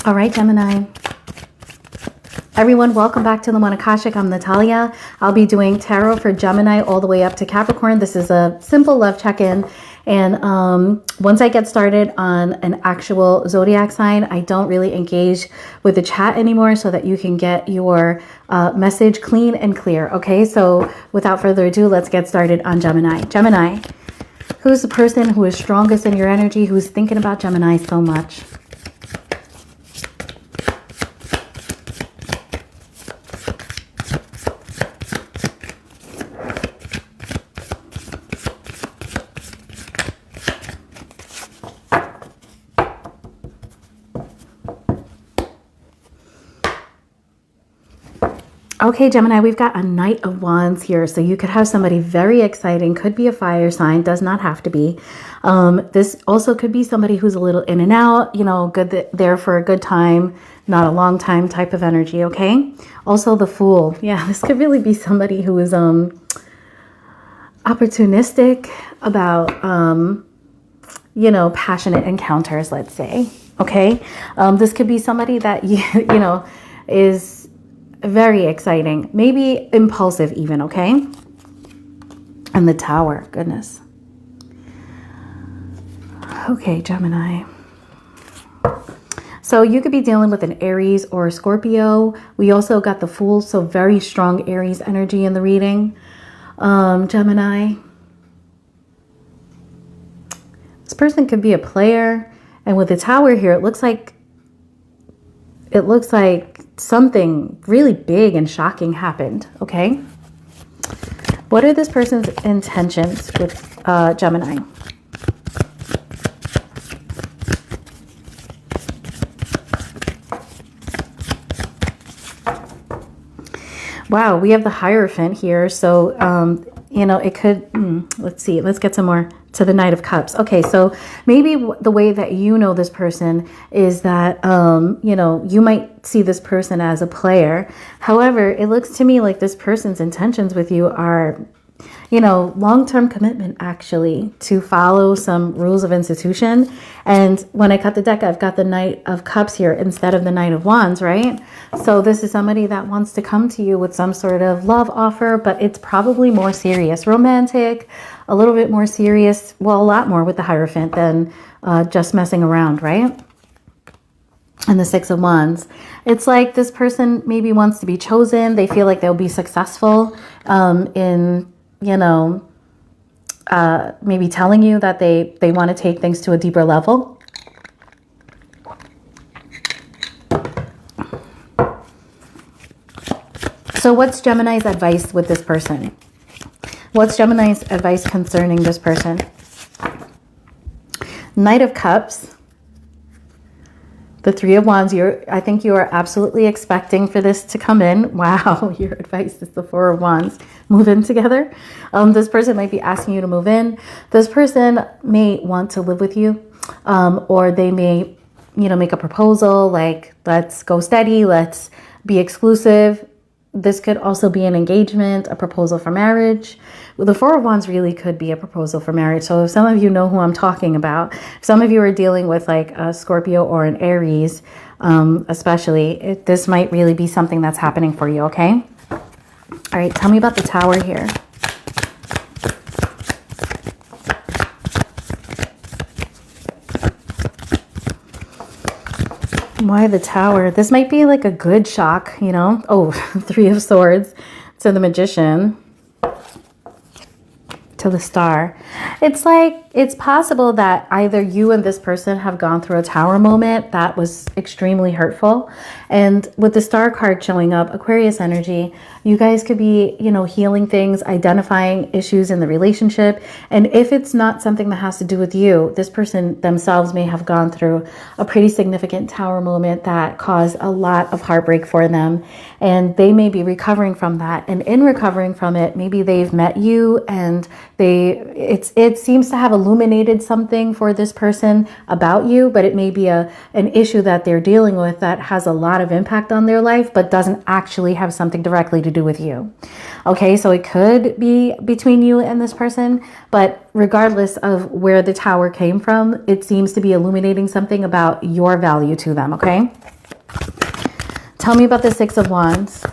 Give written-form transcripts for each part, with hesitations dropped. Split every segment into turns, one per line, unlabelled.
All right, Gemini. Everyone, welcome back to the One Akashic. I'm Natalia. I'll be doing tarot for Gemini all the way up to Capricorn. This is a simple love check-in. And once I get started on an actual zodiac sign, I don't really engage with the chat anymore so that you can get your message clean and clear. Okay, so without further ado, let's get started on Gemini. Gemini, who's the person who is strongest in your energy, who's thinking about Gemini so much? Okay, Gemini, we've got a Knight of Wands here. So you could have somebody very exciting, could be a fire sign, does not have to be. This also could be somebody who's a little in and out, you know, good there for a good time, not a long time type of energy, okay? Also the Fool. Yeah, this could really be somebody who is opportunistic about, you know, passionate encounters, let's say, okay? This could be somebody that, you know, is very exciting, maybe impulsive even, okay? And the Tower, goodness. Okay, Gemini. So you could be dealing with an Aries or a Scorpio. We also got the Fool, so very strong Aries energy in the reading. Gemini. This person could be a player. And with the Tower here, it looks like something really big and shocking happened, okay? What are this person's intentions with Gemini? Wow, we have the Hierophant here. So, you know, it could, let's see, let's get some more to the Knight of Cups. Okay, so maybe the way that you know this person is that, you know, you might see this person as a player. However, it looks to me like this person's intentions with you are, you know, long-term commitment, actually, to follow some rules of institution. And when I cut the deck, I've got the Knight of Cups here instead of the Knight of Wands, right? So this is somebody that wants to come to you with some sort of love offer, but it's probably more serious, romantic, a little bit more serious, well, a lot more with the Hierophant than just messing around, right? And the Six of Wands. It's like this person maybe wants to be chosen. They feel like they'll be successful in, you know, maybe telling you that they want to take things to a deeper level. So what's Gemini's advice with this person? What's Gemini's advice concerning this person? Knight of Cups. The Three of Wands. I think you are absolutely expecting for this to come in. Wow, your advice is the Four of Wands. Move in together. This person might be asking you to move in. This person may want to live with you, or they may, you know, make a proposal like, let's go steady, let's be exclusive. This could also be an engagement, a proposal for marriage. The Four of Wands really could be a proposal for marriage. So if some of you know who I'm talking about, some of you are dealing with like a Scorpio or an Aries, especially, this might really be something that's happening for you, okay? All right, tell me about the Tower here. Why the Tower? This might be like a good shock, you know? Oh, Three of Swords to the Magician. To the Star. It's like, it's possible that either you and this person have gone through a Tower moment that was extremely hurtful. And with the Star card showing up, Aquarius energy, you guys could be, you know, healing things, identifying issues in the relationship. And if it's not something that has to do with you, this person themselves may have gone through a pretty significant Tower moment that caused a lot of heartbreak for them. And they may be recovering from that. And in recovering from it, maybe they've met you and it seems to have illuminated something for this person about you, but it may be an issue that they're dealing with that has a lot of impact on their life, but doesn't actually have something directly to do with you. Okay, so it could be between you and this person, but regardless of where the Tower came from, it seems to be illuminating something about your value to them, okay? Tell me about the Six of Wands.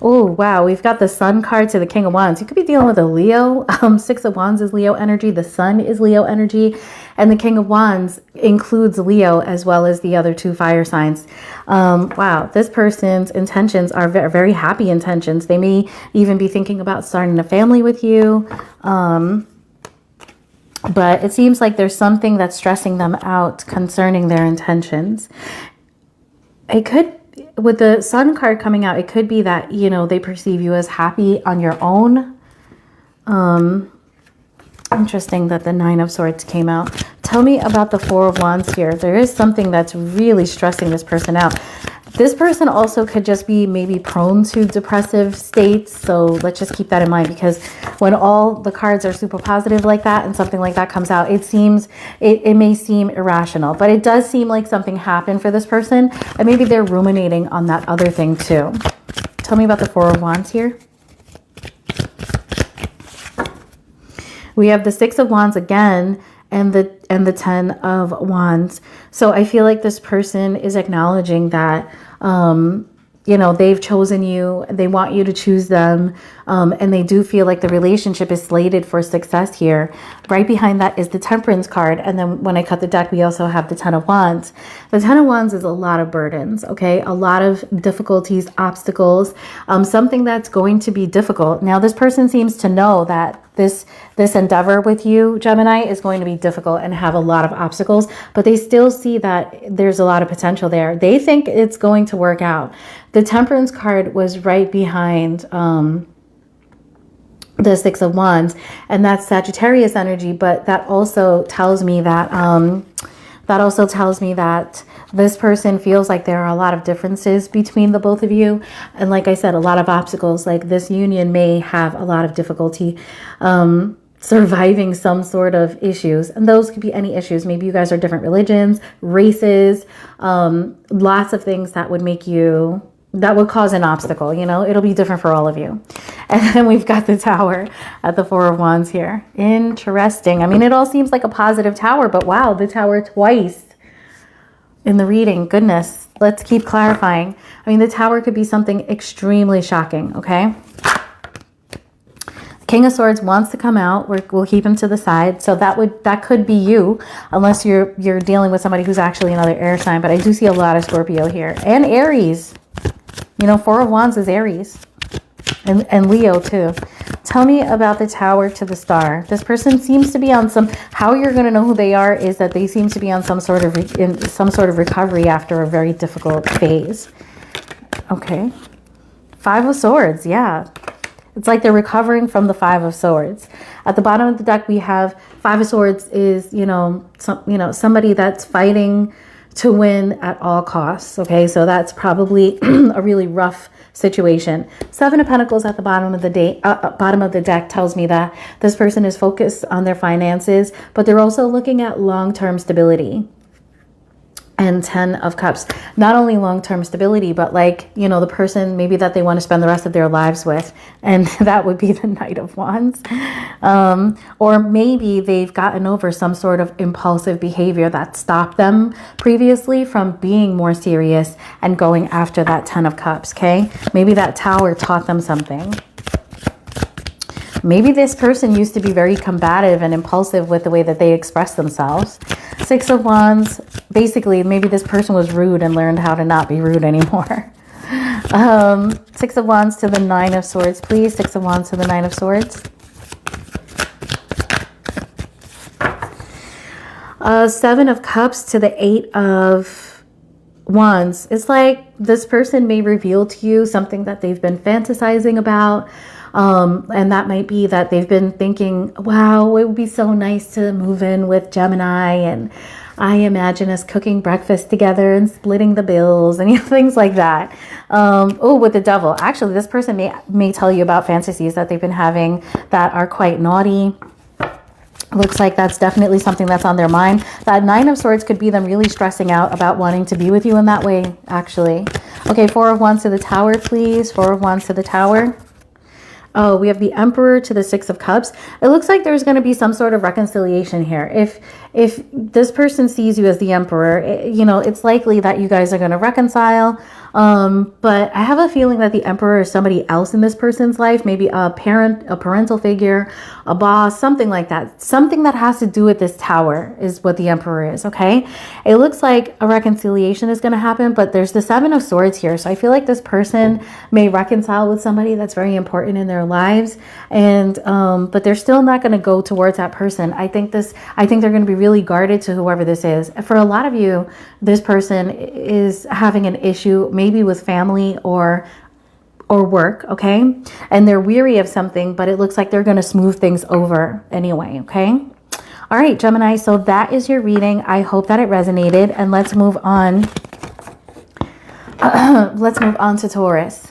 Oh, wow. We've got the Sun card to the King of Wands. You could be dealing with a Leo. Six of Wands is Leo energy. The Sun is Leo energy. And the King of Wands includes Leo as well as the other two fire signs. Wow. This person's intentions are very, very happy intentions. They may even be thinking about starting a family with you. But it seems like there's something that's stressing them out concerning their intentions. It could, with the Sun card coming out, it could be that, you know, they perceive you as happy on your own. Interesting that the Nine of Swords came out. Tell me about the Four of Wands here. There is something that's really stressing this person out. This person also could just be maybe prone to depressive states. So let's just keep that in mind, because when all the cards are super positive like that and something like that comes out, it seems, it may seem irrational, but it does seem like something happened for this person. And maybe they're ruminating on that other thing too. Tell me about the Four of Wands here. We have the Six of Wands again, and the Ten of Wands. So I feel like this person is acknowledging that, you know, they've chosen you, they want you to choose them, and they do feel like the relationship is slated for success here. Right behind that is the Temperance card, and then when I cut the deck, we also have the Ten of Wands. The Ten of Wands is a lot of burdens, okay? A lot of difficulties, obstacles, something that's going to be difficult. Now, this person seems to know that this endeavor with you, Gemini, is going to be difficult and have a lot of obstacles, but they still see that there's a lot of potential there. They think it's going to work out. The Temperance card was right behind the Six of Wands, and that's Sagittarius energy, but that also tells me that this person feels like there are a lot of differences between the both of you. And like I said, a lot of obstacles. Like this union may have a lot of difficulty surviving some sort of issues. And those could be any issues. Maybe you guys are different religions, races, lots of things that would make you, that would cause an obstacle. You know, it'll be different for all of you. And then we've got the Tower at the Four of Wands here. Interesting. I mean, it all seems like a positive Tower, but wow, the Tower twice in the reading. Goodness, let's keep clarifying. I mean, the Tower could be something extremely shocking, okay? King of Swords wants to come out. We'll keep him to the side. So that could be you, unless you're dealing with somebody who's actually another air sign. But I do see a lot of Scorpio here and Aries. You know, Four of Wands is Aries and Leo too. Tell me about the Tower to the Star. This person seems to be on some, how you're going to know who they are is that they seem to be on some sort of recovery after a very difficult phase. Okay. Five of Swords. Yeah. It's like they're recovering from the Five of Swords. At the bottom of the deck, we have Five of Swords is, somebody that's fighting to win at all costs. Okay. So that's probably a really rough situation. Seven of Pentacles at the bottom of the deck tells me that this person is focused on their finances, but they're also looking at long-term stability. And Ten of Cups, not only long-term stability, but like, you know, the person maybe that they want to spend the rest of their lives with. And that would be the Knight of Wands. Or maybe they've gotten over some sort of impulsive behavior that stopped them previously from being more serious and going after that Ten of Cups, okay? Maybe that Tower taught them something. Maybe this person used to be very combative and impulsive with the way that they express themselves. Six of Wands, basically, maybe this person was rude and learned how to not be rude anymore. Six of Wands to the Nine of Swords, please. Six of Wands to the Nine of Swords. Seven of Cups to the Eight of Wands. It's like this person may reveal to you something that they've been fantasizing about. And that might be that they've been thinking, wow, it would be so nice to move in with Gemini, and I imagine us cooking breakfast together and splitting the bills and things like that. Oh, with the Devil. Actually, this person may tell you about fantasies that they've been having that are quite naughty. Looks like that's definitely something that's on their mind. That Nine of Swords could be them really stressing out about wanting to be with you in that way, actually. Okay, Four of Wands to the Tower, please. Four of Wands to the Tower. Oh, we have the Emperor to the Six of Cups. It looks like there's going to be some sort of reconciliation here. If this person sees you as the Emperor, you know, it's likely that you guys are going to reconcile. But I have a feeling that the Emperor is somebody else in this person's life, maybe a parent, a parental figure, a boss, something like that. Something that has to do with this Tower is what the Emperor is, okay? It looks like a reconciliation is going to happen, but there's the Seven of Swords here. So I feel like this person may reconcile with somebody that's very important in their lives, and but they're still not going to go towards that person. I think they're going to be really guarded to whoever this is. For a lot of you, this person is having an issue maybe with family or work, okay? And they're weary of something, but it looks like they're going to smooth things over anyway, okay? All right, Gemini, so that is your reading. I hope that it resonated, and let's move on. Let's move on to Taurus.